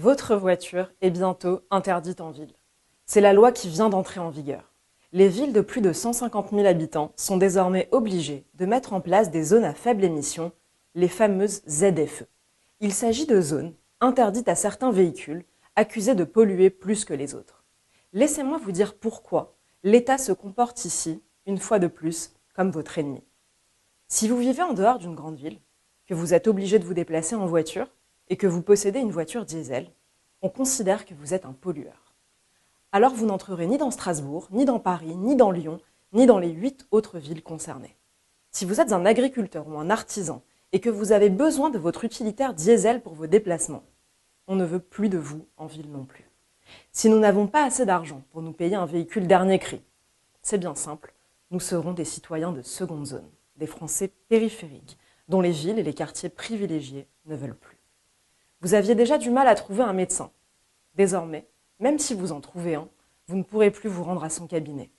Votre voiture est bientôt interdite en ville. C'est la loi qui vient d'entrer en vigueur. Les villes de plus de 150 000 habitants sont désormais obligées de mettre en place des zones à faible émission, les fameuses ZFE. Il s'agit de zones interdites à certains véhicules accusés de polluer plus que les autres. Laissez-moi vous dire pourquoi l'État se comporte ici, une fois de plus, comme votre ennemi. Si vous vivez en dehors d'une grande ville, que vous êtes obligé de vous déplacer en voiture et que vous possédez une voiture diesel, on considère que vous êtes un pollueur. Alors vous n'entrerez ni dans Strasbourg, ni dans Paris, ni dans Lyon, ni dans les 8 autres villes concernées. Si vous êtes un agriculteur ou un artisan et que vous avez besoin de votre utilitaire diesel pour vos déplacements, on ne veut plus de vous en ville non plus. Si nous n'avons pas assez d'argent pour nous payer un véhicule dernier cri, c'est bien simple, nous serons des citoyens de seconde zone, des Français périphériques, dont les villes et les quartiers privilégiés ne veulent plus. Vous aviez déjà du mal à trouver un médecin. Désormais, même si vous en trouvez un, vous ne pourrez plus vous rendre à son cabinet.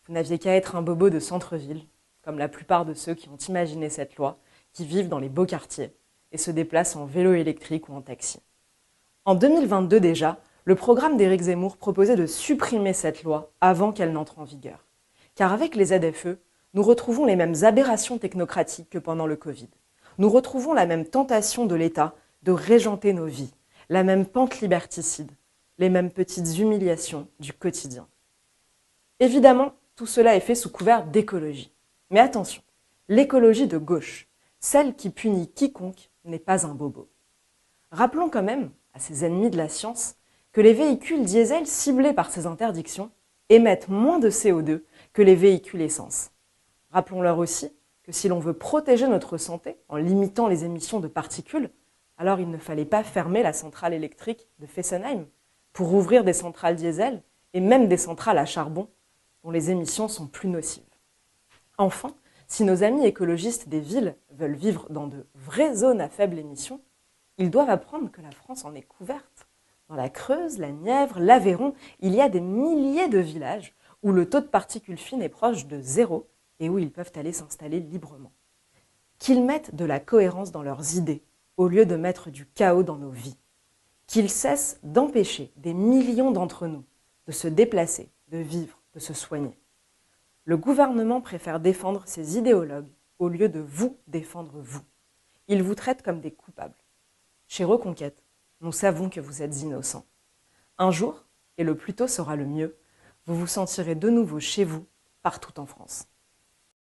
Vous n'aviez qu'à être un bobo de centre-ville, comme la plupart de ceux qui ont imaginé cette loi, qui vivent dans les beaux quartiers et se déplacent en vélo électrique ou en taxi. En 2022 déjà, le programme d'Éric Zemmour proposait de supprimer cette loi avant qu'elle n'entre en vigueur. Car avec les ZFE, nous retrouvons les mêmes aberrations technocratiques que pendant le Covid. Nous retrouvons la même tentation de l'État de régenter nos vies, la même pente liberticide, les mêmes petites humiliations du quotidien. Évidemment, tout cela est fait sous couvert d'écologie. Mais attention, l'écologie de gauche, celle qui punit quiconque, n'est pas un bobo. Rappelons quand même, à ces ennemis de la science, que les véhicules diesel ciblés par ces interdictions émettent moins de CO2 que les véhicules essence. Rappelons-leur aussi que si l'on veut protéger notre santé en limitant les émissions de particules, alors il ne fallait pas fermer la centrale électrique de Fessenheim pour ouvrir des centrales diesel et même des centrales à charbon dont les émissions sont plus nocives. Enfin, si nos amis écologistes des villes veulent vivre dans de vraies zones à faible émission, ils doivent apprendre que la France en est couverte. Dans la Creuse, la Nièvre, l'Aveyron, il y a des milliers de villages où le taux de particules fines est proche de 0 et où ils peuvent aller s'installer librement. Qu'ils mettent de la cohérence dans leurs idées au lieu de mettre du chaos dans nos vies. Qu'ils cessent d'empêcher des millions d'entre nous de se déplacer, de vivre, de se soigner. Le gouvernement préfère défendre ses idéologues au lieu de vous défendre vous. Il vous traite comme des coupables. Chez Reconquête, nous savons que vous êtes innocents. Un jour, et le plus tôt sera le mieux, vous vous sentirez de nouveau chez vous, partout en France.